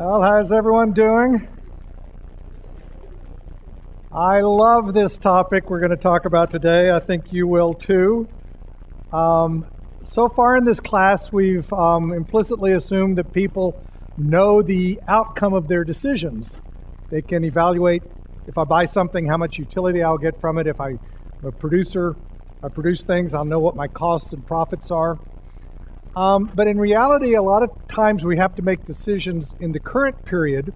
Well, how's everyone doing? I love this topic we're going to talk about today. I think you will too. So far in this class, we've implicitly assumed that people know the outcome of their decisions. They can evaluate, if I buy something, how much utility I'll get from it. If I'm a producer, I produce things, I'll know what my costs and profits are. But in reality, a lot of times we have to make decisions in the current period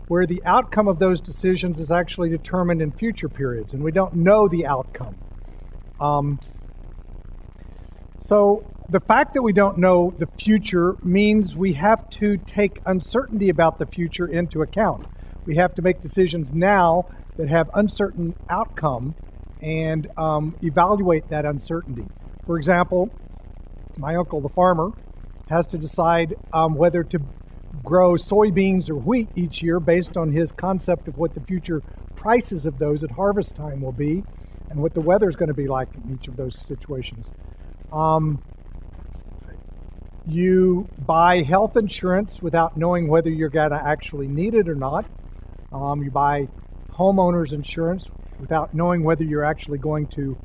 where the outcome of those decisions is actually determined in future periods, and we don't know the outcome. So the fact that we don't know the future means we have to take uncertainty about the future into account. We have to make decisions now that have uncertain outcome and evaluate that uncertainty. For example, my uncle, the farmer, has to decide whether to grow soybeans or wheat each year based on his concept of what the future prices of those at harvest time will be and what the weather is going to be like in each of those situations. You buy health insurance without knowing whether you're going to actually need it or not. You buy homeowners insurance without knowing whether you're actually going to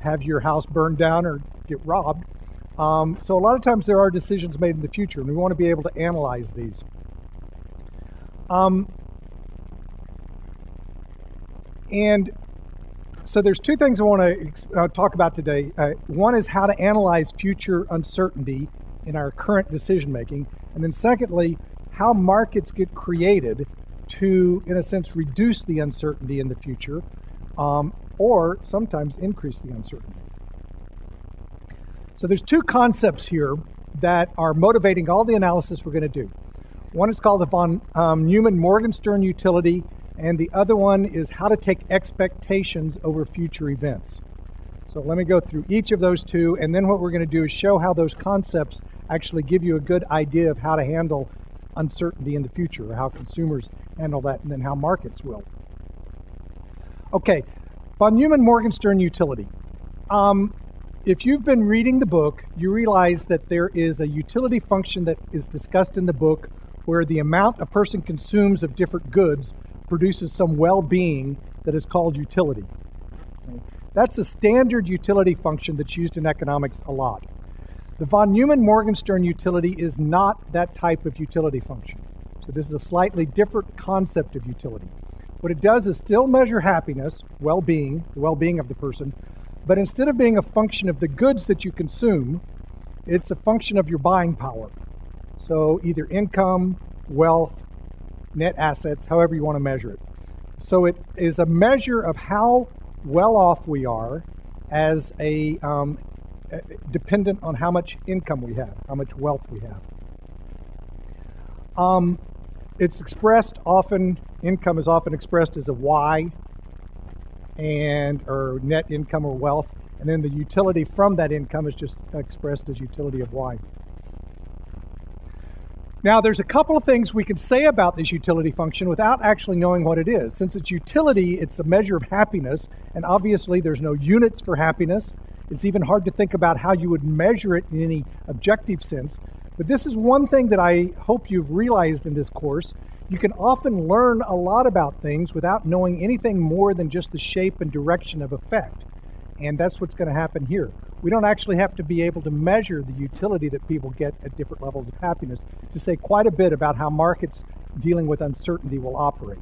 have your house burned down or get robbed. So a lot of times there are decisions made in the future, and we want to be able to analyze these. And so there's two things I want to talk about today. One is how to analyze future uncertainty in our current decision making, and then secondly, how markets get created to, in a sense, reduce the uncertainty in the future, or sometimes increase the uncertainty. So there's two concepts here that are motivating all the analysis we're going to do. One is called the von Neumann-Morgenstern utility, and the other one is how to take expectations over future events. So let me go through each of those two, and then what we're going to do is show how those concepts actually give you a good idea of how to handle uncertainty in the future, or how consumers handle that, and then how markets will. Okay, von Neumann-Morgenstern utility. If you've been reading the book, you realize that there is a utility function that is discussed in the book where the amount a person consumes of different goods produces some well-being that is called utility. Okay. That's a standard utility function that's used in economics a lot. The von Neumann-Morgenstern utility is not that type of utility function. So this is a slightly different concept of utility. What it does is still measure happiness, well-being, the well-being of the person, but instead of being a function of the goods that you consume, it's a function of your buying power. So either income, wealth, net assets, however you want to measure it. So it is a measure of how well off we are as a dependent on how much income we have, how much wealth we have. It's expressed often, income is often expressed as a Y, or net income or wealth, and then the utility from that income is just expressed as utility of Y. Now there's a couple of things we can say about this utility function without actually knowing what it is. Since it's utility, it's a measure of happiness, and obviously there's no units for happiness. It's even hard to think about how you would measure it in any objective sense. But this is one thing that I hope you've realized in this course. You can often learn a lot about things without knowing anything more than just the shape and direction of effect. And that's what's going to happen here. We don't actually have to be able to measure the utility that people get at different levels of happiness to say quite a bit about how markets dealing with uncertainty will operate.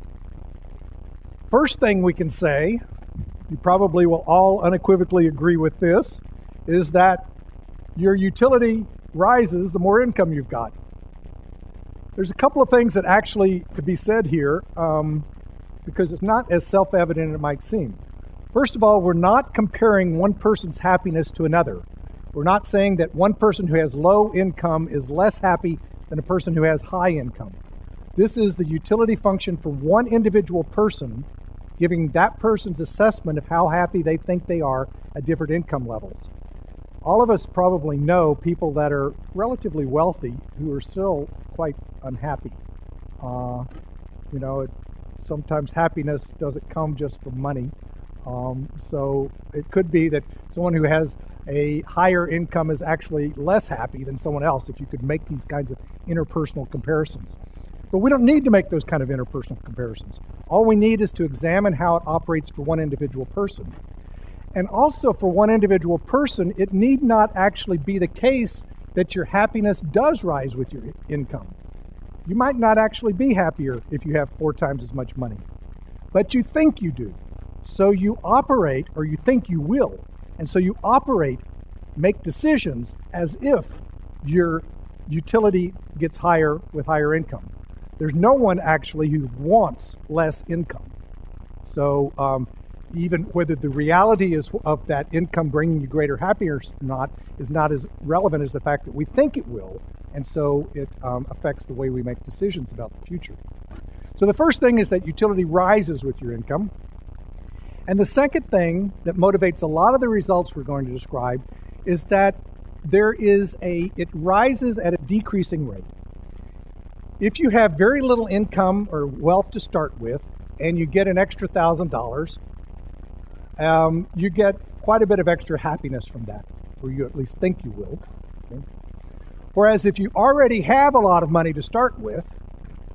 First thing we can say, you probably will all unequivocally agree with this, is that your utility rises the more income you've got. There's a couple of things that actually to be said here because it's not as self-evident as it might seem. First of all, we're not comparing one person's happiness to another. We're not saying that one person who has low income is less happy than a person who has high income. This is the utility function for one individual person, giving that person's assessment of how happy they think they are at different income levels. All of us probably know people that are relatively wealthy who are still quite unhappy. Sometimes happiness doesn't come just from money. So it could be that someone who has a higher income is actually less happy than someone else if you could make these kinds of interpersonal comparisons. But we don't need to make those kind of interpersonal comparisons. All we need is to examine how it operates for one individual person. And also for one individual person, it need not actually be the case that your happiness does rise with your income. You might not actually be happier if you have 4 times as much money, but you think you do. So you operate, or you think you will, and so you operate, make decisions as if your utility gets higher with higher income. There's no one actually who wants less income. So even whether the reality is of that income bringing you greater happiness or not is not as relevant as the fact that we think it will, and so it affects the way we make decisions about the future. So the first thing is that utility rises with your income. And the second thing that motivates a lot of the results we're going to describe is that it rises at a decreasing rate. If you have very little income or wealth to start with, and you get an extra $1,000, you get quite a bit of extra happiness from that, or you at least think you will. Okay? Whereas if you already have a lot of money to start with,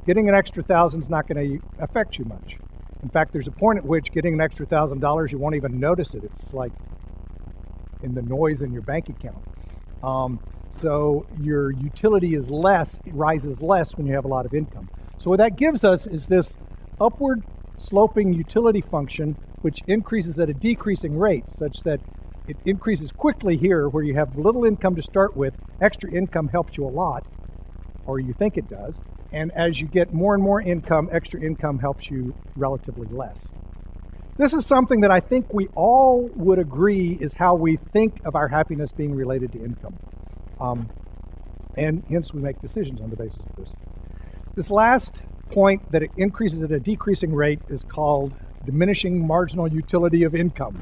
getting an extra $1,000 is not going to affect you much. In fact, there's a point at which getting an extra $1,000, you won't even notice it. It's like in the noise in your bank account. So your utility is less, it rises less when you have a lot of income. So what that gives us is this upward sloping utility function, which increases at a decreasing rate, such that it increases quickly here where you have little income to start with. Extra income helps you a lot, or you think it does. And as you get more and more income, extra income helps you relatively less. This is something that I think we all would agree is how we think of our happiness being related to income. And hence we make decisions on the basis of this. This last point, that it increases at a decreasing rate, is called diminishing marginal utility of income.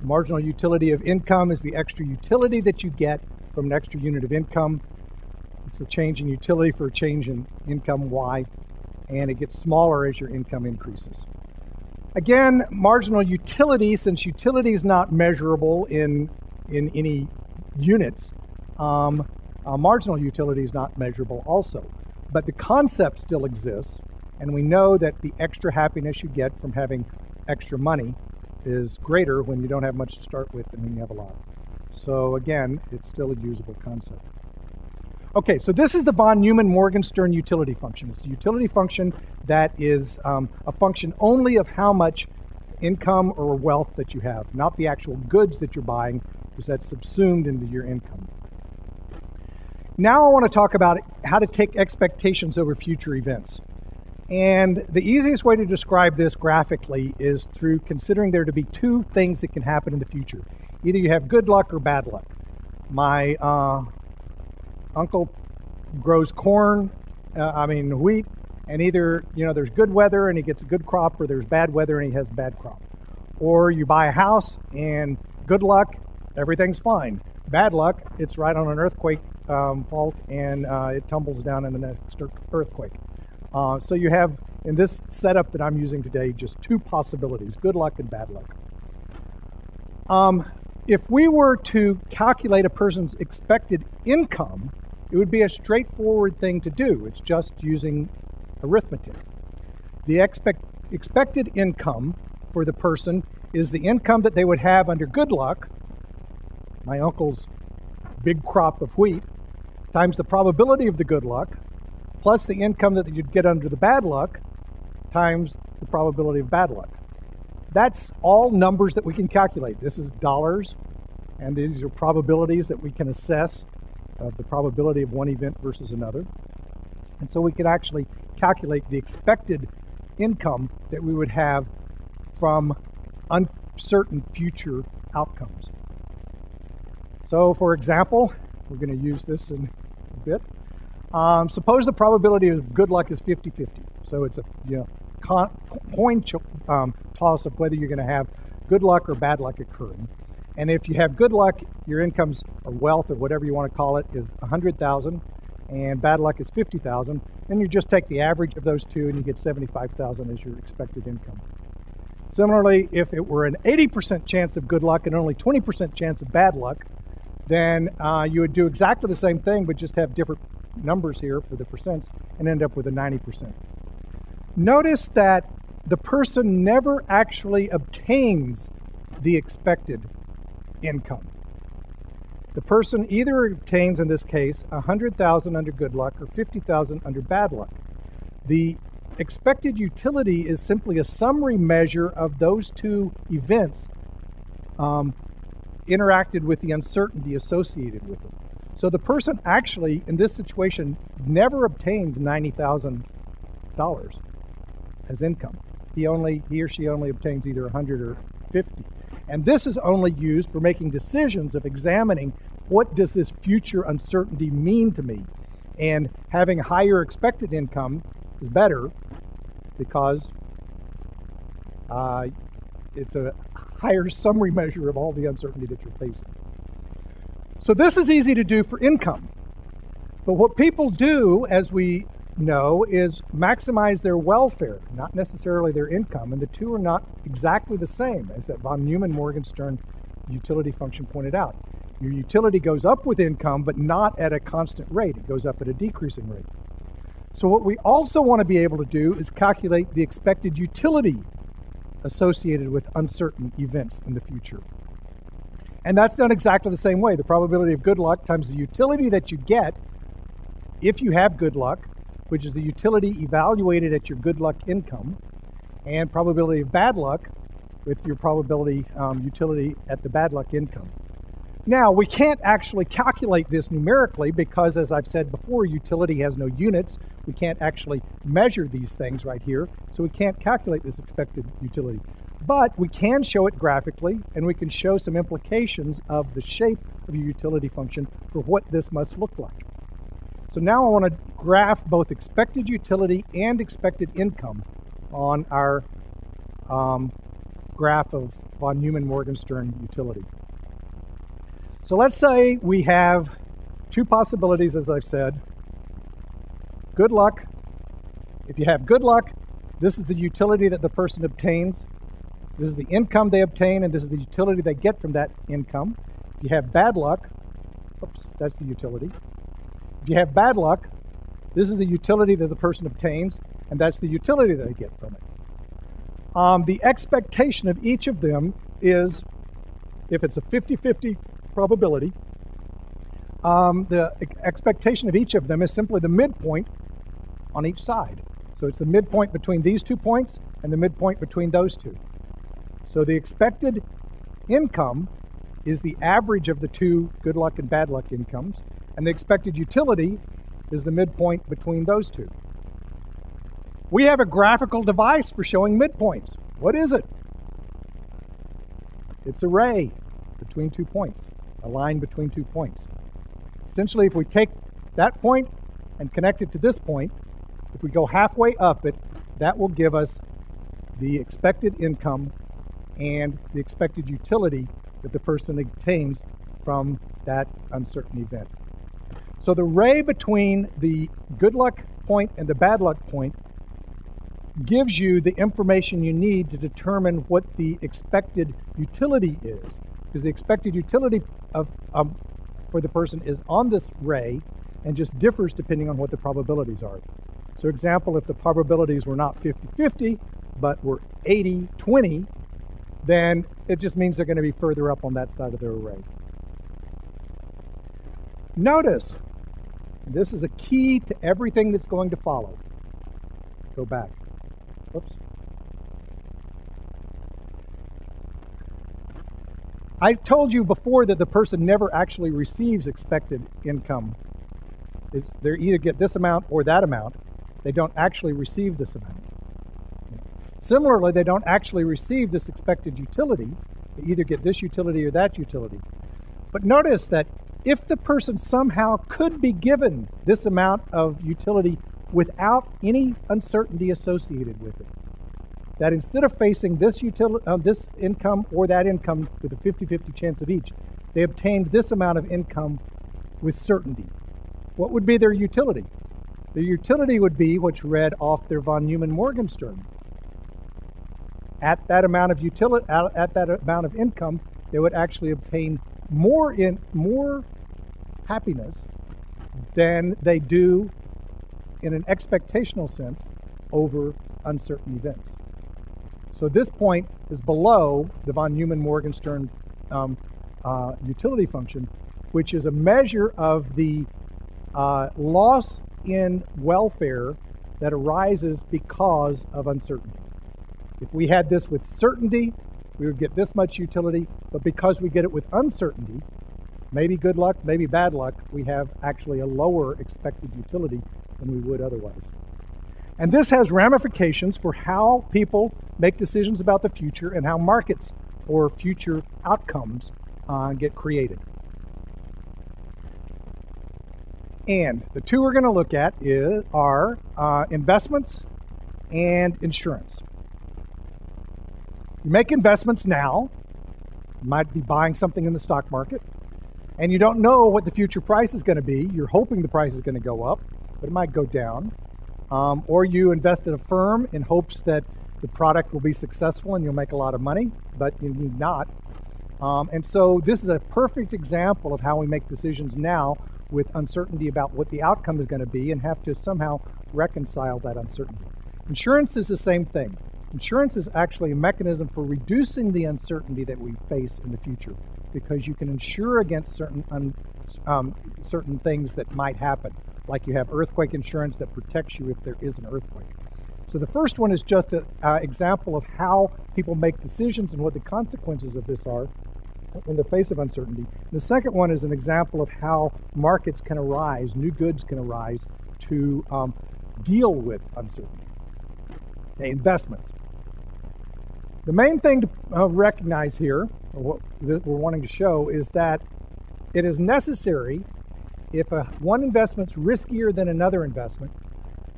Marginal utility of income is the extra utility that you get from an extra unit of income. It's the change in utility for a change in income, Y, and it gets smaller as your income increases. Again, marginal utility, since utility is not measurable in any units, marginal utility is not measurable also. But the concept still exists, and we know that the extra happiness you get from having extra money is greater when you don't have much to start with than when you have a lot. So again, it's still a usable concept. Okay, so this is the von Neumann-Morgenstern utility function. It's a utility function that is a function only of how much income or wealth that you have, not the actual goods that you're buying, because that's subsumed into your income. Now I want to talk about how to take expectations over future events. And the easiest way to describe this graphically is through considering there to be 2 things that can happen in the future. Either you have good luck or bad luck. My uncle grows wheat, and either there's good weather and he gets a good crop, or there's bad weather and he has a bad crop. Or you buy a house and good luck, everything's fine. Bad luck, it's right on an earthquake fault and it tumbles down in the next earthquake. So you have, in this setup that I'm using today, just 2 possibilities, good luck and bad luck. If we were to calculate a person's expected income, it would be a straightforward thing to do. It's just using arithmetic. The expected income for the person is the income that they would have under good luck, my uncle's big crop of wheat, times the probability of the good luck, plus the income that you'd get under the bad luck, times the probability of bad luck. That's all numbers that we can calculate. This is dollars, and these are probabilities that we can assess of the probability of one event versus another. And so we can actually calculate the expected income that we would have from uncertain future outcomes. So for example, we're going to use this in a bit. Suppose the probability of good luck is 50-50. So it's a coin toss of whether you're going to have good luck or bad luck occurring. And if you have good luck, your incomes or wealth or whatever you want to call it is 100,000, and bad luck is 50,000. Then you just take the average of those two and you get 75,000 as your expected income. Similarly, if it were an 80% chance of good luck and only 20% chance of bad luck, then you would do exactly the same thing, but just have different numbers here for the percents and end up with a 90%. Notice that the person never actually obtains the expected income. The person either obtains, in this case, 100,000 under good luck or 50,000 under bad luck. The expected utility is simply a summary measure of those two events interacted with the uncertainty associated with it. So the person actually, in this situation, never obtains $90,000 as income. He or she only obtains either 100 or 50. And this is only used for making decisions of examining what does this future uncertainty mean to me. And having higher expected income is better because it's a higher summary measure of all the uncertainty that you're facing. So this is easy to do for income. But what people do, as we know, is maximize their welfare, not necessarily their income. And the two are not exactly the same, as that von Neumann-Morgenstern utility function pointed out. Your utility goes up with income, but not at a constant rate. It goes up at a decreasing rate. So what we also want to be able to do is calculate the expected utility associated with uncertain events in the future. And that's done exactly the same way. The probability of good luck times the utility that you get if you have good luck, which is the utility evaluated at your good luck income, and probability of bad luck with your probability utility at the bad luck income. Now, we can't actually calculate this numerically because, as I've said before, utility has no units. We can't actually measure these things right here, so we can't calculate this expected utility. But we can show it graphically, and we can show some implications of the shape of your utility function for what this must look like. So now I want to graph both expected utility and expected income on our graph of von Neumann-Morgenstern utility. So let's say we have two possibilities, as I've said. Good luck. If you have good luck, this is the utility that the person obtains. This is the income they obtain, and this is the utility they get from that income. If you have bad luck, oops, that's the utility. If you have bad luck, this is the utility that the person obtains, and that's the utility that they get from it. The expectation of each of them is, if it's a 50-50 probability, the expectation of each of them is simply the midpoint on each side. So it's the midpoint between these 2 points and the midpoint between those two. So the expected income is the average of the two good luck and bad luck incomes, and the expected utility is the midpoint between those two. We have a graphical device for showing midpoints. What is it? It's a ray between 2 points, a line between 2 points. Essentially, if we take that point and connect it to this point, if we go halfway up it, that will give us the expected income and the expected utility that the person obtains from that uncertain event. So the ray between the good luck point and the bad luck point gives you the information you need to determine what the expected utility is, because the expected utility for the person is on this ray and just differs depending on what the probabilities are. So example, if the probabilities were not 50-50, but were 80-20, then it just means they're going to be further up on that side of the array. Notice, this is a key to everything that's going to follow. Let's go back. Oops. I told you before that the person never actually receives expected income. They either get this amount or that amount. They don't actually receive this amount. Similarly, they don't actually receive this expected utility. They either get this utility or that utility. But notice that if the person somehow could be given this amount of utility without any uncertainty associated with it, that instead of facing this this income or that income with a 50-50 chance of each, they obtained this amount of income with certainty, what would be their utility? Their utility would be what's read off their von Neumann-Morgenstern. at that amount of utility, at that amount of income, they would actually obtain more happiness than they do in an expectational sense over uncertain events. So this point is below the von Neumann-Morgenstern utility function, which is a measure of the loss in welfare that arises because of uncertainty. If we had this with certainty, we would get this much utility, but because we get it with uncertainty, maybe good luck, maybe bad luck, we have actually a lower expected utility than we would otherwise. And this has ramifications for how people make decisions about the future and how markets for future outcomes get created. And the two we're going to look at are investments and insurance. You make investments now. You might be buying something in the stock market, and you don't know what the future price is going to be. You're hoping the price is going to go up, but it might go down. Or you invest in a firm in hopes that the product will be successful and you'll make a lot of money, but you need not. And so this is a perfect example of how we make decisions now with uncertainty about what the outcome is going to be and have to somehow reconcile that uncertainty. Insurance is the same thing. Insurance is actually a mechanism for reducing the uncertainty that we face in the future, because you can insure against certain things that might happen, like you have earthquake insurance that protects you if there is an earthquake. So the first one is just an example of how people make decisions and what the consequences of this are in the face of uncertainty. The second one is an example of how markets can arise, new goods can arise to deal with uncertainty. Okay, investments. The main thing to recognize here, or what we're wanting to show, is that it is necessary, if one investment's riskier than another investment,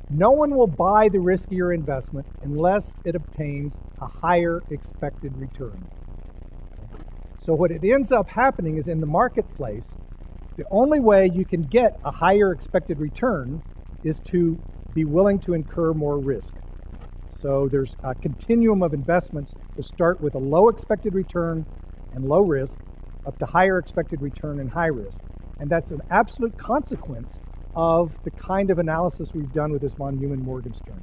no one will buy the riskier investment unless it obtains a higher expected return. So what it ends up happening is in the marketplace, the only way you can get a higher expected return is to be willing to incur more risk. So there's a continuum of investments that start with a low expected return and low risk up to higher expected return and high risk. And that's an absolute consequence of the kind of analysis we've done with this von Neumann-Morgenstern,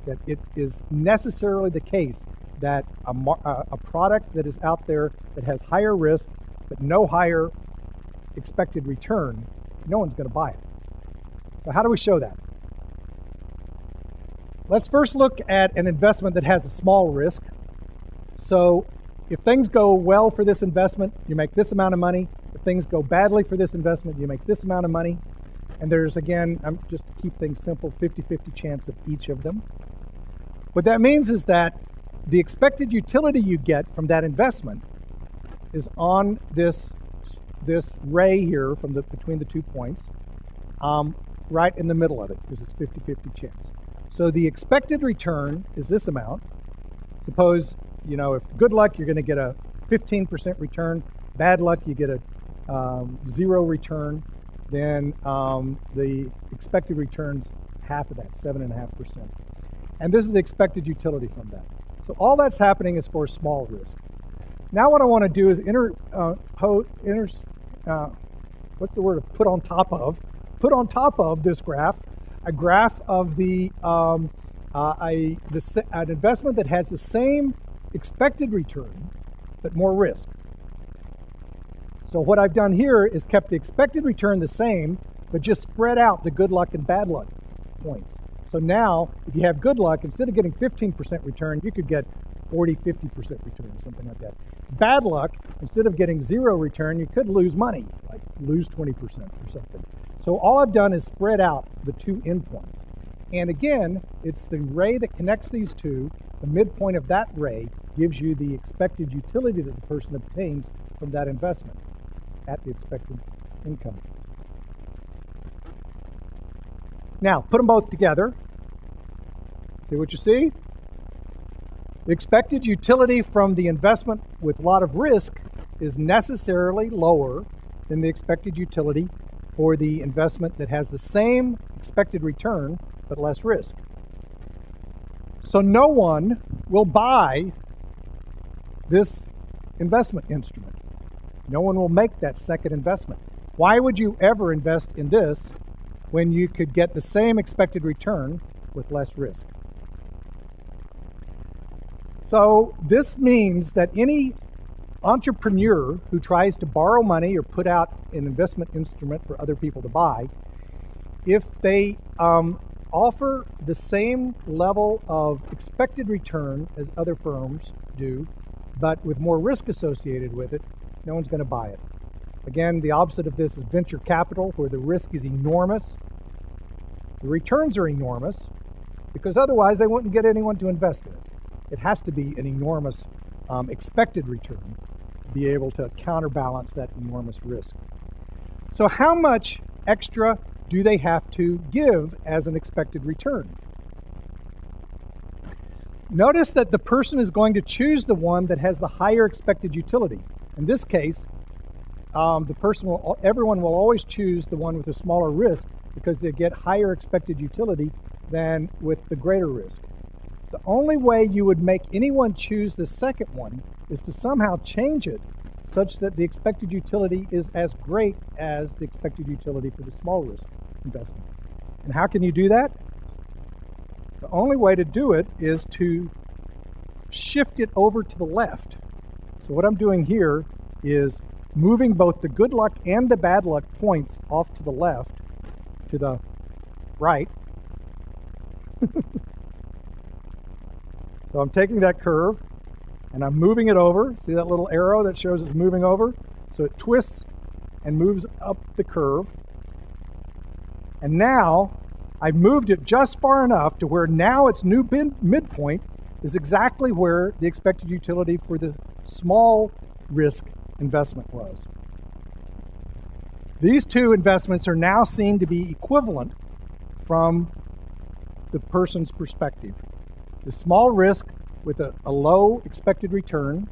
that it is necessarily the case that a product that is out there that has higher risk but no higher expected return, no one's going to buy it. So how do we show that? Let's first look at an investment that has a small risk. So if things go well for this investment, you make this amount of money. If things go badly for this investment, you make this amount of money. And there's, again, just to keep things simple, 50-50 chance of each of them. What that means is that the expected utility you get from that investment is on this ray here from between the 2 points, right in the middle of it, because it's 50-50 chance. So the expected return is this amount. Suppose, if good luck, you're going to get a 15% return. Bad luck, you get a 0 return. Then the expected return's half of that, 7.5%. And this is the expected utility from that. So all that's happening is for small risk. Now what I want to do is put on top of this graph a graph of an investment that has the same expected return but more risk. So what I've done here is kept the expected return the same, but just spread out the good luck and bad luck points. So now, if you have good luck, instead of getting 15% return, you could get 40-50% return, something like that. Bad luck, instead of getting 0 return, you could lose money, like lose 20% or something. So all I've done is spread out the two endpoints. And again, it's the ray that connects these two. The midpoint of that ray gives you the expected utility that the person obtains from that investment at the expected income. Now, put them both together. See what you see? The expected utility from the investment with a lot of risk is necessarily lower than the expected utility for the investment that has the same expected return but less risk. So no one will buy this investment instrument. No one will make that second investment. Why would you ever invest in this when you could get the same expected return with less risk? So this means that any entrepreneur who tries to borrow money or put out an investment instrument for other people to buy, if they offer the same level of expected return as other firms do, but with more risk associated with it, no one's going to buy it. Again, the opposite of this is venture capital, where the risk is enormous. The returns are enormous, because otherwise they wouldn't get anyone to invest in it. It has to be an enormous expected return to be able to counterbalance that enormous risk. So how much extra do they have to give as an expected return? Notice that the person is going to choose the one that has the higher expected utility. In this case, everyone will always choose the one with the smaller risk because they get higher expected utility than with the greater risk. The only way you would make anyone choose the second one is to somehow change it such that the expected utility is as great as the expected utility for the small risk investment. And how can you do that? The only way to do it is to shift it over to the left. So what I'm doing here is moving both the good luck and the bad luck points off to the left, to the right. So I'm taking that curve and I'm moving it over. See that little arrow that shows it's moving over? So it twists and moves up the curve. And now I've moved it just far enough to where now its new midpoint is exactly where the expected utility for the small risk investment was. These two investments are now seen to be equivalent from the person's perspective. The small risk with a low expected return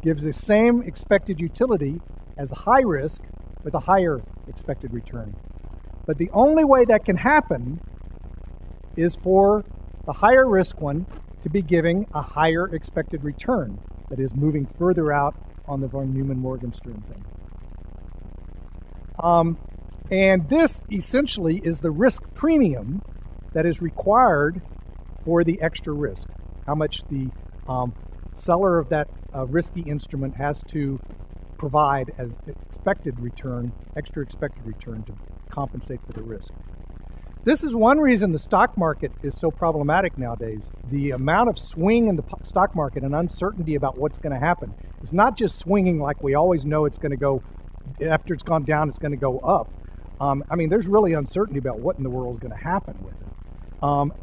gives the same expected utility as the high risk with a higher expected return. But the only way that can happen is for the higher risk one to be giving a higher expected return, that is moving further out on the von Neumann-Morgenstern thing. And this essentially is the risk premium that is required for the extra risk, how much the seller of that risky instrument has to provide as expected return, extra expected return to compensate for the risk. This is one reason the stock market is so problematic nowadays. The amount of swing in the stock market and uncertainty about what's going to happen is not just swinging like we always know it's going to go, after it's gone down, it's going to go up. I mean, there's really uncertainty about what in the world is going to happen with it.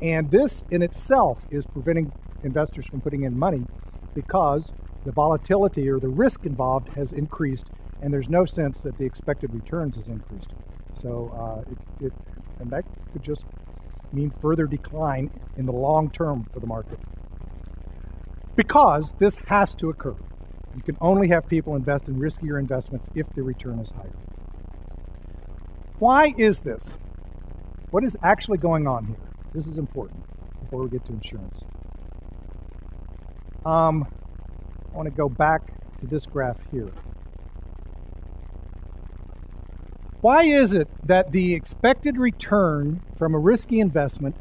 And this in itself is preventing investors from putting in money because the volatility or the risk involved has increased, and there's no sense that the expected returns has increased. So and that could just mean further decline in the long term for the market. Because this has to occur. You can only have people invest in riskier investments if the return is higher. Why is this? What is actually going on here? This is important before we get to insurance. I want to go back to this graph here. Why is it that the expected return from a risky investment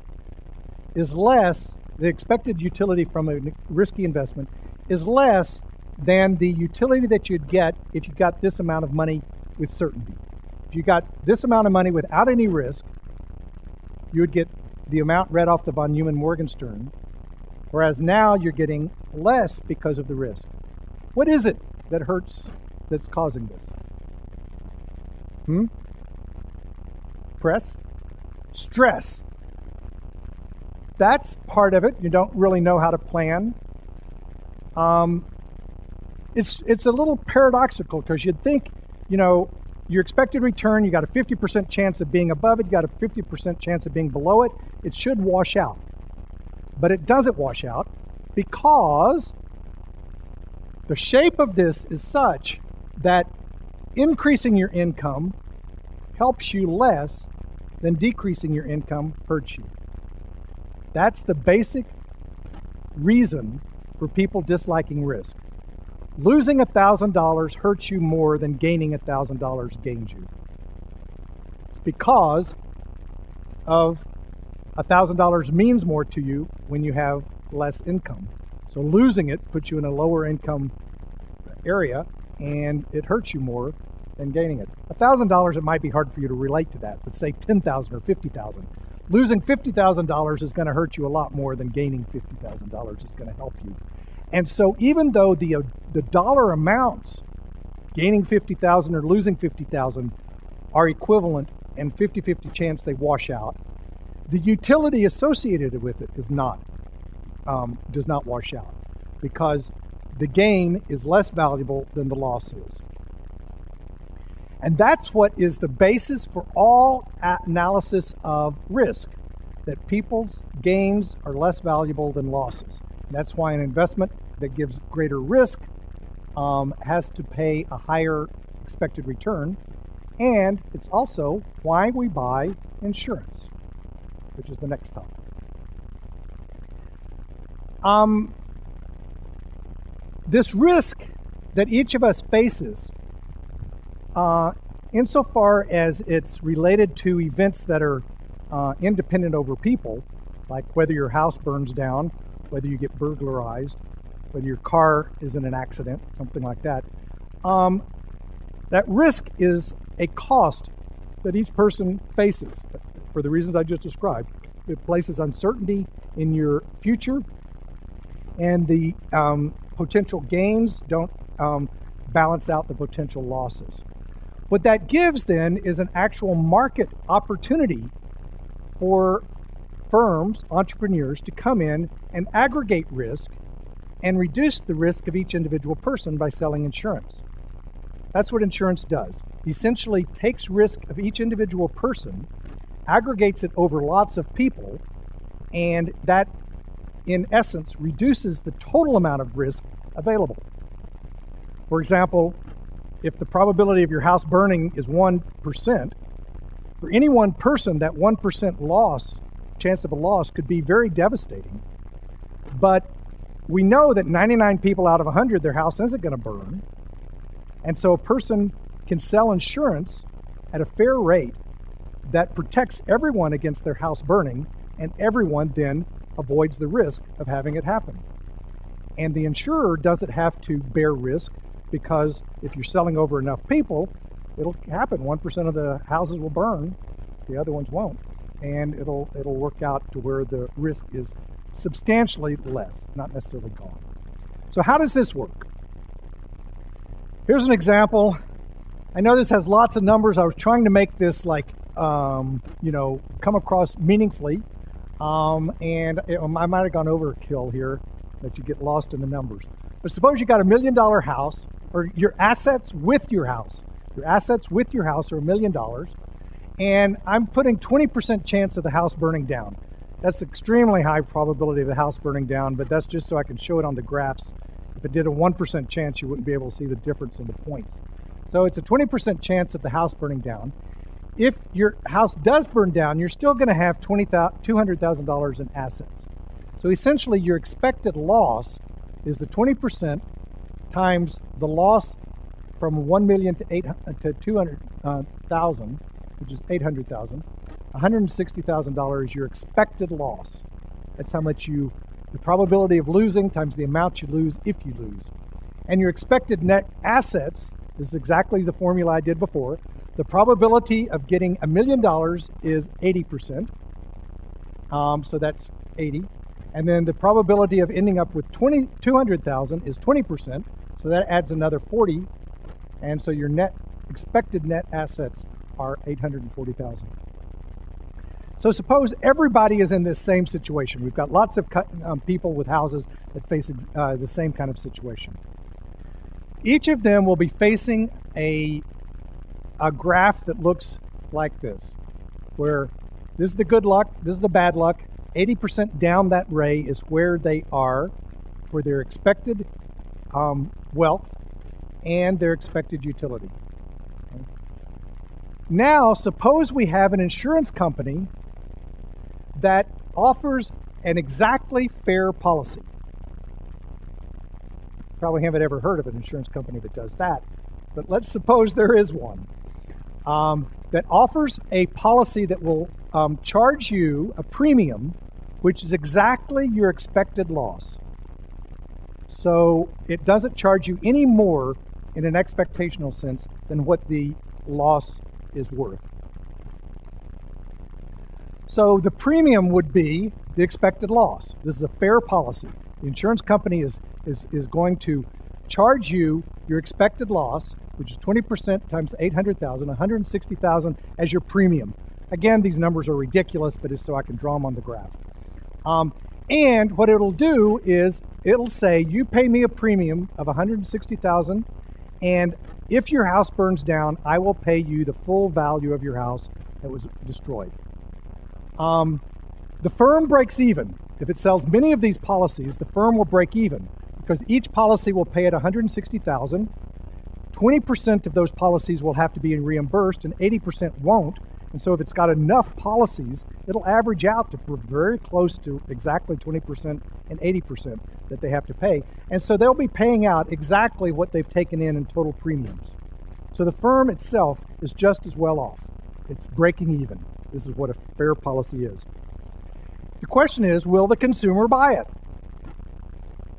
is less, the expected utility from a risky investment is less than the utility that you'd get if you got this amount of money with certainty? If you got this amount of money without any risk, you would get the amount read off the von Neumann-Morgenstern, whereas now you're getting less because of the risk. What is it that hurts, that's causing this? Press? Stress. That's part of it. You don't really know how to plan. It's a little paradoxical because you'd think, your expected return, you got a 50% chance of being above it, you got a 50% chance of being below it. It should wash out. But it doesn't wash out because the shape of this is such that increasing your income helps you less than decreasing your income hurts you. That's the basic reason for people disliking risk. losing $1,000 hurts you more than gaining $1,000 gains you. It's because of $1,000 means more to you when you have less income. So losing it puts you in a lower income area, and it hurts you more than gaining it. $1,000, it might be hard for you to relate to that, but say $10,000 or $50,000. Losing $50,000 is going to hurt you a lot more than gaining $50,000 is going to help you. And so even though the dollar amounts, gaining $50,000 or losing $50,000, are equivalent and 50-50 chance they wash out, the utility associated with it is not, does not wash out, because the gain is less valuable than the loss is. And that's what is the basis for all analysis of risk, that people's gains are less valuable than losses. And that's why an investment that gives greater risk has to pay a higher expected return. And it's also why we buy insurance, which is the next topic. This risk that each of us faces, insofar as it's related to events that are independent over people, like whether your house burns down, whether you get burglarized, whether your car is in an accident, something like that, that risk is a cost that each person faces for the reasons I just described. It places uncertainty in your future, and the potential gains don't balance out the potential losses. What that gives then is an actual market opportunity for firms, entrepreneurs, to come in and aggregate risk and reduce the risk of each individual person by selling insurance. That's what insurance does. Essentially takes risk of each individual person, aggregates it over lots of people, and that, in essence, reduces the total amount of risk available. For example, if the probability of your house burning is 1%, for any one person, that 1% loss, chance of a loss, could be very devastating. But we know that 99 people out of 100, their house isn't going to burn. And so a person can sell insurance at a fair rate that protects everyone against their house burning, and everyone then avoids the risk of having it happen. And the insurer doesn't have to bear risk, because if you're selling over enough people, it'll happen. 1% of the houses will burn, the other ones won't. And it'll work out to where the risk is substantially less, not necessarily gone. So how does this work? Here's an example. I know this has lots of numbers. I was trying to make this come across meaningfully. And I might have gone overkill here, that you get lost in the numbers. But suppose you got $1 million house, or your assets with your house. Your assets with your house are $1 million. And I'm putting 20% chance of the house burning down. That's extremely high probability of the house burning down, but that's just so I can show it on the graphs. If it did a 1% chance, you wouldn't be able to see the difference in the points. So it's a 20% chance of the house burning down. If your house does burn down, you're still going to have $200,000 in assets. So essentially, your expected loss is the 20% times the loss from 1 million to 200,000, which is 800,000. $160,000 is your expected loss. That's how much the probability of losing times the amount you lose if you lose. And your expected net assets is exactly the formula I did before. The probability of getting $1 million is 80%. So that's 80. And then the probability of ending up with 200,000 is 20%. So that adds another 40. And so your expected net assets are 840,000. So suppose everybody is in this same situation. We've got lots of people with houses that face the same kind of situation. Each of them will be facing a graph that looks like this, where this is the good luck, this is the bad luck. 80% down that ray is where they are for their expected wealth and their expected utility. Okay. Now, suppose we have an insurance company that offers an exactly fair policy. Probably haven't ever heard of an insurance company that does that, but let's suppose there is one that offers a policy that will charge you a premium which is exactly your expected loss. So it doesn't charge you any more in an expectational sense than what the loss is worth. So the premium would be the expected loss. This is a fair policy. The insurance company is going to charge you your expected loss, which is 20% times 800,000, 160,000 as your premium. Again, these numbers are ridiculous, but it's so I can draw them on the graph. And what it'll do is it'll say, you pay me a premium of 160,000, and if your house burns down, I will pay you the full value of your house that was destroyed. The firm breaks even. If it sells many of these policies, the firm will break even because each policy will pay at 160,000. 20% of those policies will have to be reimbursed and 80% won't. And so if it's got enough policies, it'll average out to very close to exactly 20% and 80% that they have to pay. And so they'll be paying out exactly what they've taken in total premiums. So the firm itself is just as well off. It's breaking even. This is what a fair policy is. The question is, will the consumer buy it?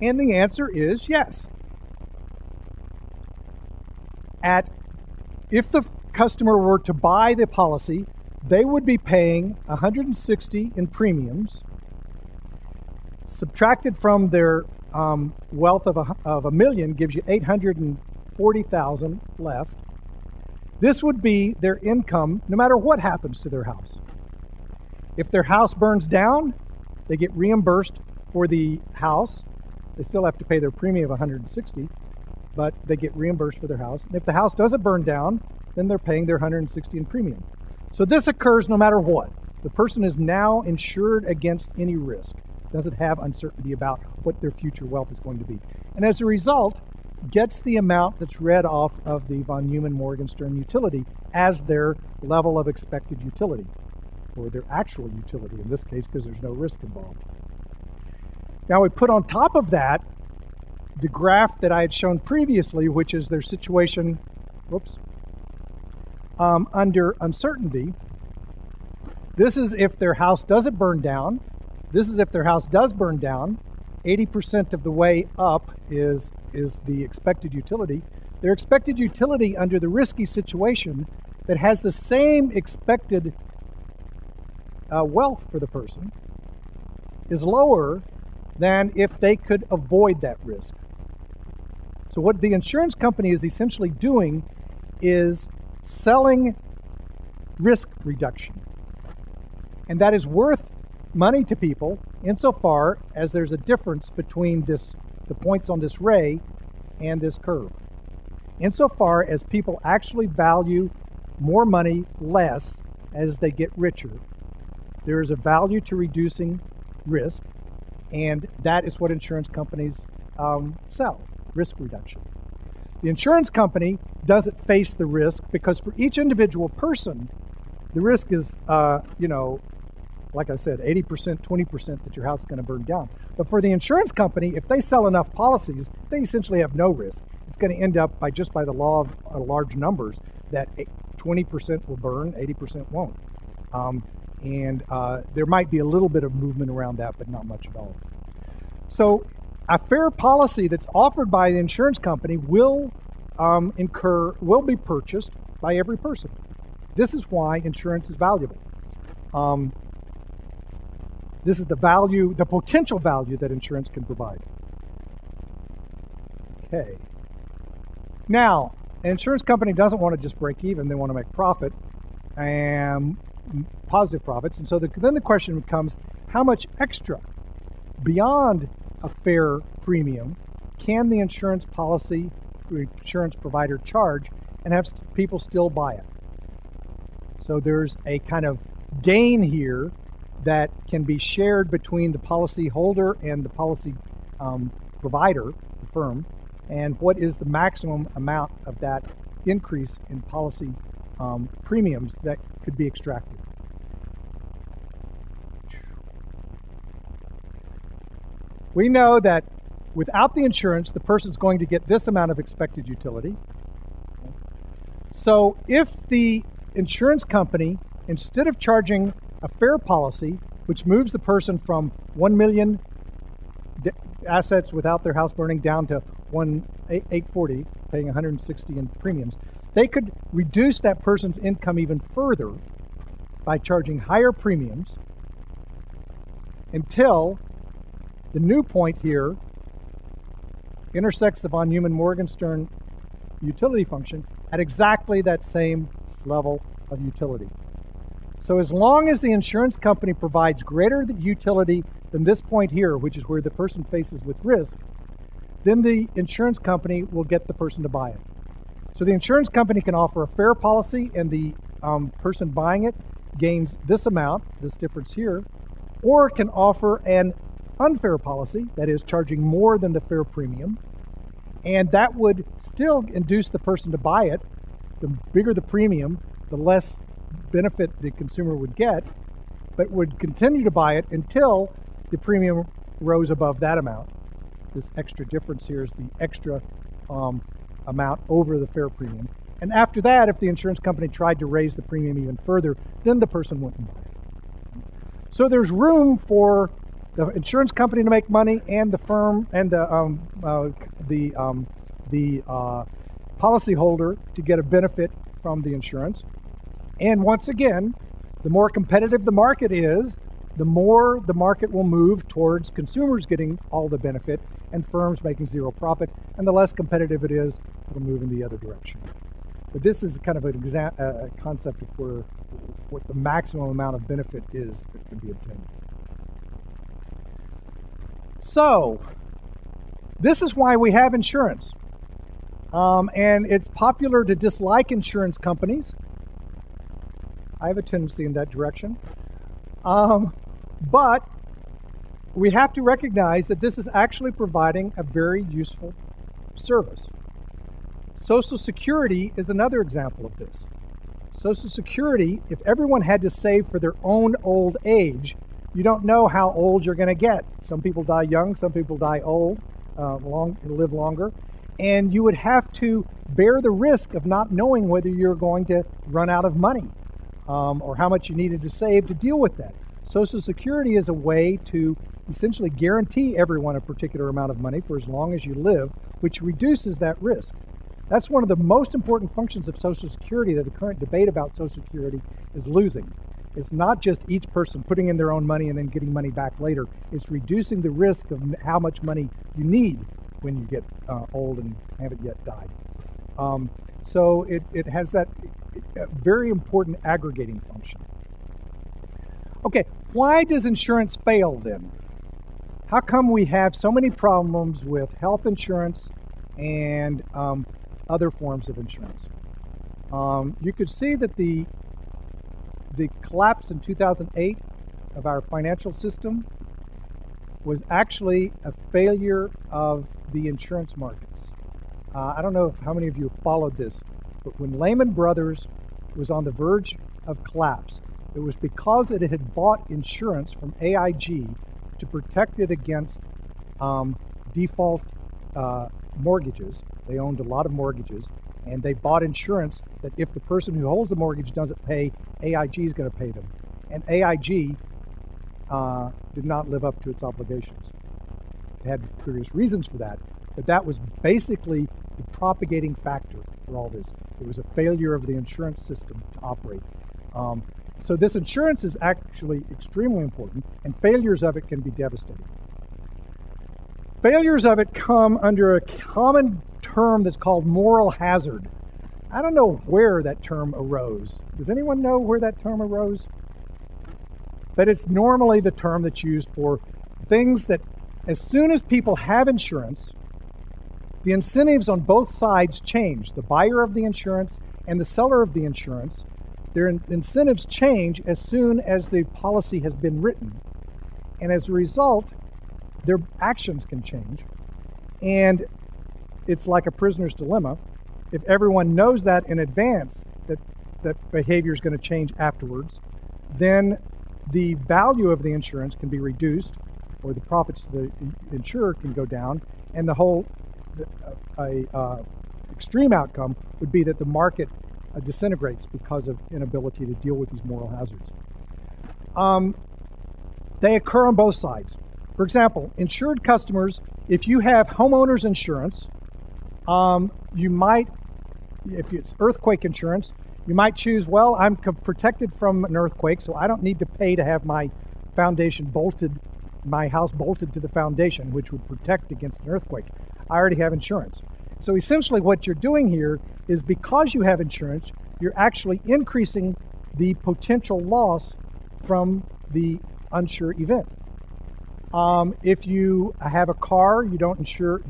And the answer is yes. If the customer were to buy the policy, they would be paying $160 in premiums, subtracted from their wealth of $1 million gives you $840,000 left. This would be their income no matter what happens to their house. If their house burns down, they get reimbursed for the house. They still have to pay their premium of $160, but they get reimbursed for their house. And if the house doesn't burn down, then they're paying their $160 in premium. So this occurs no matter what. The person is now insured against any risk, doesn't have uncertainty about what their future wealth is going to be. And as a result, gets the amount that's read off of the von Neumann Morgenstern utility as their level of expected utility, or their actual utility in this case, because there's no risk involved. Now we put on top of that the graph that I had shown previously, which is their situation, under uncertainty. This is if their house doesn't burn down. This is if their house does burn down. 80% of the way up is the expected utility. Their expected utility under the risky situation that has the same expected wealth for the person is lower than if they could avoid that risk. So what the insurance company is essentially doing is selling risk reduction. And that is worth money to people insofar as there's a difference between the points on this ray and this curve. Insofar as people actually value more money less as they get richer, there is a value to reducing risk, and that is what insurance companies sell, risk reduction. The insurance company doesn't face the risk because for each individual person, the risk is, like I said, 80%, 20% that your house is going to burn down. But for the insurance company, if they sell enough policies, they essentially have no risk. It's going to end up by the law of large numbers that 20% will burn, 80% won't. There might be a little bit of movement around that, but not much at all. So a fair policy that's offered by the insurance company will be purchased by every person. This is why insurance is valuable. This is the potential value that insurance can provide. Okay. Now, an insurance company doesn't want to just break even, they want to make profit and positive profits. And so then the question becomes, how much extra beyond a fair premium can the insurance provider charge and have people still buy it? So there's a kind of gain here that can be shared between the policy holder and the policy provider, the firm, and what is the maximum amount of that increase in policy premiums that could be extracted. We know that Without the insurance, the person's going to get this amount of expected utility. So if the insurance company, instead of charging a fair policy, which moves the person from 1 million assets without their house burning down to 840, paying 160 in premiums, they could reduce that person's income even further by charging higher premiums until the new point here intersects the von Neumann-Morgenstern utility function at exactly that same level of utility. So as long as the insurance company provides greater utility than this point here, which is where the person faces with risk, then the insurance company will get the person to buy it. So the insurance company can offer a fair policy and the person buying it gains this amount, this difference here, or can offer an unfair policy, that is charging more than the fair premium, and that would still induce the person to buy it. The bigger the premium, the less benefit the consumer would get, but would continue to buy it until the premium rose above that amount. This extra difference here is the extra amount over the fair premium. And after that, if the insurance company tried to raise the premium even further, then the person wouldn't buy it. So there's room for the insurance company to make money and the firm and the policyholder to get a benefit from the insurance. And once again, the more competitive the market is, the more the market will move towards consumers getting all the benefit and firms making zero profit. And the less competitive it is, it'll move in the other direction. But this is kind of a concept of what the maximum amount of benefit is that can be obtained. So, this is why we have insurance. And it's popular to dislike insurance companies. I have a tendency in that direction. But we have to recognize that this is actually providing a very useful service. Social Security is another example of this. Social Security, if everyone had to save for their own old age, you don't know how old you're going to get. Some people die young, some people die old, live longer, and you would have to bear the risk of not knowing whether you're going to run out of money or how much you needed to save to deal with that. Social Security is a way to essentially guarantee everyone a particular amount of money for as long as you live, which reduces that risk. That's one of the most important functions of Social Security that the current debate about Social Security is losing. It's not just each person putting in their own money and then getting money back later. It's reducing the risk of how much money you need when you get old and haven't yet died. So it has that very important aggregating function. Okay, why does insurance fail then? How come we have so many problems with health insurance and other forms of insurance? You could see that the collapse in 2008 of our financial system was actually a failure of the insurance markets. I don't know how many of you followed this, but when Lehman Brothers was on the verge of collapse, it was because it had bought insurance from AIG to protect it against default mortgages. They owned a lot of mortgages, and they bought insurance that if the person who holds the mortgage doesn't pay, AIG is going to pay them. And AIG did not live up to its obligations. It had various reasons for that, but that was basically the propagating factor for all this. It was a failure of the insurance system to operate. So this insurance is actually extremely important, and failures of it can be devastating. Failures of it come under a common term that's called moral hazard. I don't know where that term arose. Does anyone know where that term arose? But it's normally the term that's used for things that as soon as people have insurance, the incentives on both sides change. The buyer of the insurance and the seller of the insurance, their incentives change as soon as the policy has been written. And as a result, their actions can change. And it's like a prisoner's dilemma. If everyone knows that in advance, that behavior is going to change afterwards, then the value of the insurance can be reduced, or the profits to the insurer can go down, And the whole extreme outcome would be that the market disintegrates because of inability to deal with these moral hazards. They occur on both sides. For example, insured customers, if you have homeowners insurance, you might, if it's earthquake insurance, you might choose, well, I'm protected from an earthquake, so I don't need to pay to have my foundation bolted, my house bolted to the foundation, which would protect against an earthquake. I already have insurance. So essentially what you're doing here is, because you have insurance, you're actually increasing the potential loss from the unsure event. If you have a car, you don't insure,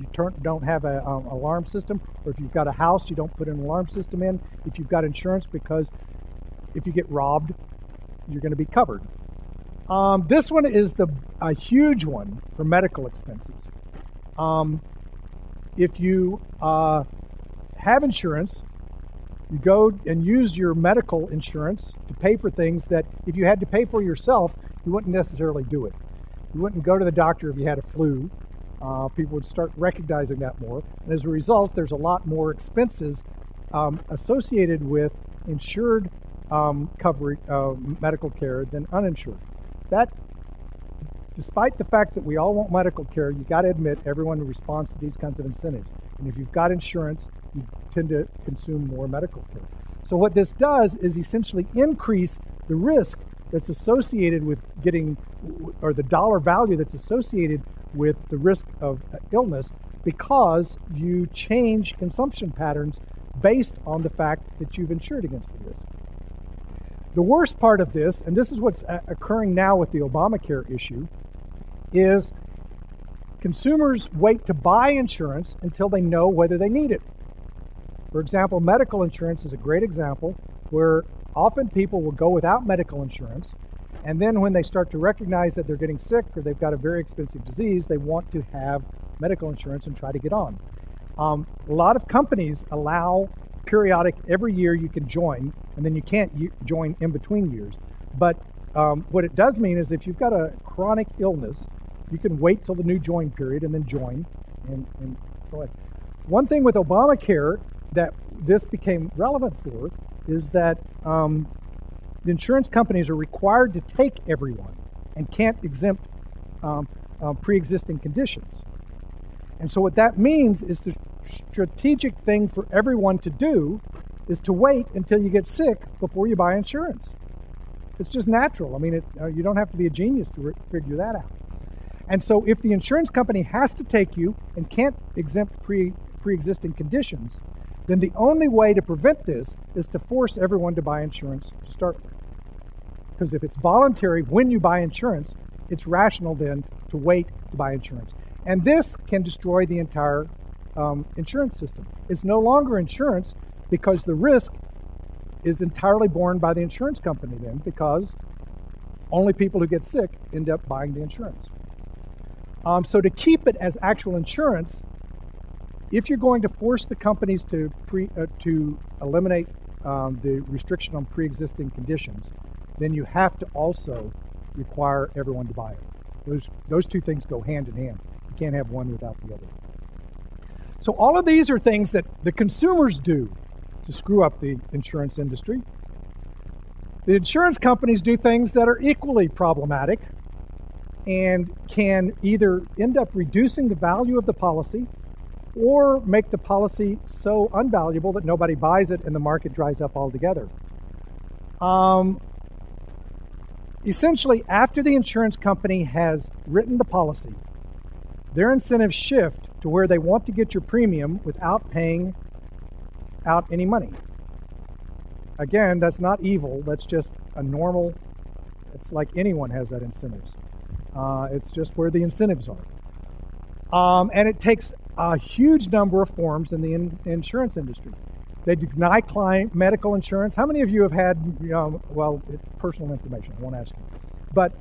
don't have an alarm system, or if you've got a house, you don't put an alarm system in. If you've got insurance, because if you get robbed, you're going to be covered. This one is a huge one for medical expenses. If you have insurance, you go and use your medical insurance to pay for things that if you had to pay for yourself, you wouldn't necessarily do it. You wouldn't go to the doctor if you had a flu. People would start recognizing that more. And as a result, there's a lot more expenses associated with insured coverage, medical care than uninsured. That, despite the fact that we all want medical care, you got to admit everyone responds to these kinds of incentives. And if you've got insurance, you tend to consume more medical care. So what this does is essentially increase the risk that's associated with getting, or the dollar value that's associated with the risk of illness, because you change consumption patterns based on the fact that you've insured against the risk. The worst part of this, and this is what's occurring now with the Obamacare issue, is consumers wait to buy insurance until they know whether they need it. For example, medical insurance is a great example where often people will go without medical insurance, and then when they start to recognize that they're getting sick or they've got a very expensive disease, they want to have medical insurance and try to get on. A lot of companies allow periodic, every year you can join, and then you can't join in between years. But what it does mean is if you've got a chronic illness, you can wait till the new join period and then join and go ahead. One thing with Obamacare that this became relevant for is that the insurance companies are required to take everyone and can't exempt pre-existing conditions. And so what that means is the strategic thing for everyone to do is to wait until you get sick before you buy insurance. It's just natural. I mean, you don't have to be a genius to figure that out. And so if the insurance company has to take you and can't exempt pre-existing conditions, then the only way to prevent this is to force everyone to buy insurance to start with. Because if it's voluntary when you buy insurance, it's rational then to wait to buy insurance. And this can destroy the entire insurance system. It's no longer insurance because the risk is entirely borne by the insurance company then, because only people who get sick end up buying the insurance. So to keep it as actual insurance, if you're going to force the companies to eliminate the restriction on pre-existing conditions, then you have to also require everyone to buy it. Those two things go hand in hand. You can't have one without the other. So all of these are things that the consumers do to screw up the insurance industry. The insurance companies do things that are equally problematic and can either end up reducing the value of the policy or make the policy so unvaluable that nobody buys it and the market dries up altogether. Essentially, after the insurance company has written the policy, their incentives shift to where they want to get your premium without paying out any money. Again, that's not evil. That's just a normal, it's like anyone has that incentives. It's just where the incentives are. And it takes a huge number of forms in the insurance industry. They deny client medical insurance. How many of you have had, well, personal information, I won't ask you. But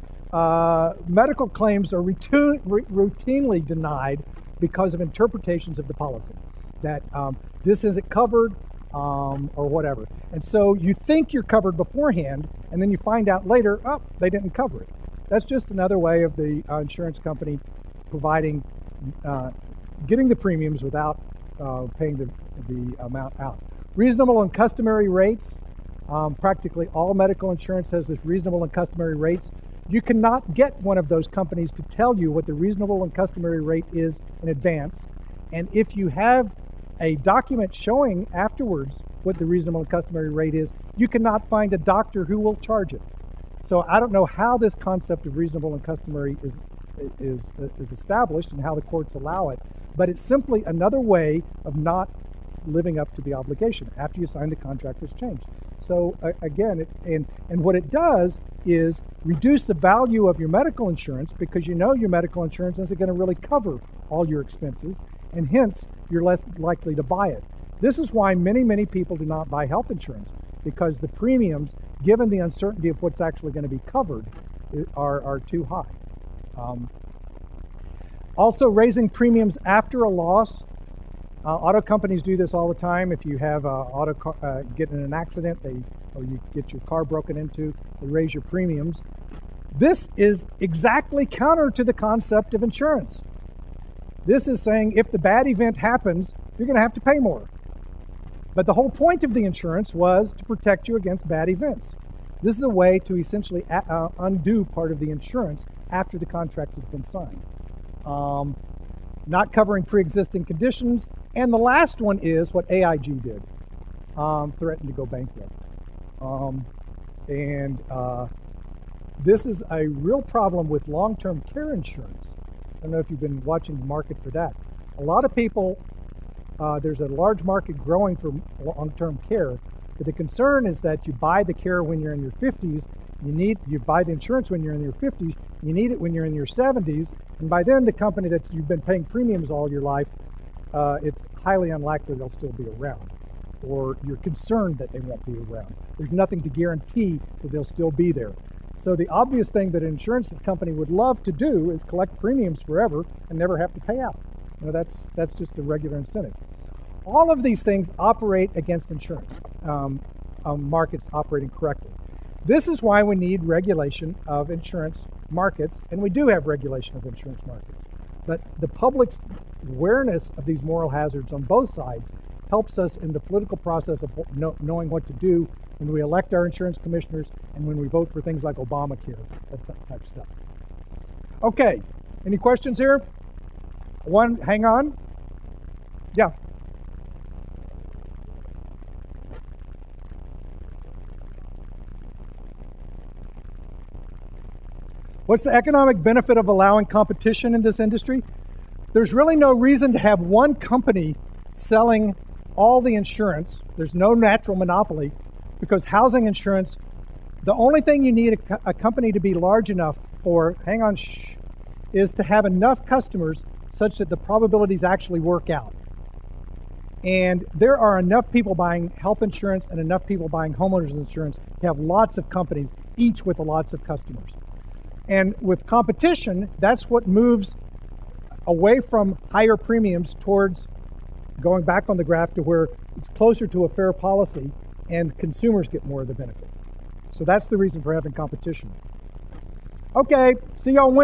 medical claims are routinely denied because of interpretations of the policy, that this isn't covered or whatever. And so you think you're covered beforehand, and then you find out later, oh, they didn't cover it. That's just another way of the insurance company providing getting the premiums without paying the amount out. Reasonable and customary rates. Practically all medical insurance has this reasonable and customary rates. You cannot get one of those companies to tell you what the reasonable and customary rate is in advance. And if you have a document showing afterwards what the reasonable and customary rate is, you cannot find a doctor who will charge it. So I don't know how this concept of reasonable and customary is established and how the courts allow it, but it's simply another way of not living up to the obligation. After you sign the contract, it's changed. So again, and what it does is reduce the value of your medical insurance, because you know your medical insurance isn't going to really cover all your expenses, and hence you're less likely to buy it. This is why many people do not buy health insurance, because the premiums, given the uncertainty of what's actually going to be covered, are too high. Also, raising premiums after a loss. Auto companies do this all the time. If you have get in an accident, or you get your car broken into, they raise your premiums. This is exactly counter to the concept of insurance. This is saying if the bad event happens, you're going to have to pay more. But the whole point of the insurance was to protect you against bad events. This is a way to essentially undo part of the insurance after the contract has been signed. Not covering pre-existing conditions. And the last one is what AIG did, threatened to go bankrupt. This is a real problem with long-term care insurance. I don't know if you've been watching the market for that. A lot of people, there's a large market growing for long-term care, but the concern is that you buy the care when you're in your 50s, you buy the insurance when you're in your 50s, you need it when you're in your 70s, and by then the company that you've been paying premiums all your life, it's highly unlikely they'll still be around, or you're concerned that they won't be around. There's nothing to guarantee that they'll still be there. So the obvious thing that an insurance company would love to do is collect premiums forever and never have to pay out. You know, that's just a regular incentive. All of these things operate against insurance markets operating correctly. This is why we need regulation of insurance markets, and we do have regulation of insurance markets. But the public's awareness of these moral hazards on both sides helps us in the political process of knowing what to do when we elect our insurance commissioners and when we vote for things like Obamacare, that type of stuff. Okay, any questions here? Hang on. Yeah. What's the economic benefit of allowing competition in this industry? There's really no reason to have one company selling all the insurance. There's no natural monopoly, because housing insurance, the only thing you need a company to be large enough for, is to have enough customers such that the probabilities actually work out. And there are enough people buying health insurance and enough people buying homeowners insurance to have lots of companies, each with lots of customers. And with competition, that's what moves away from higher premiums towards going back on the graph to where it's closer to a fair policy and consumers get more of the benefit. So that's the reason for having competition. Okay, see y'all Wednesday.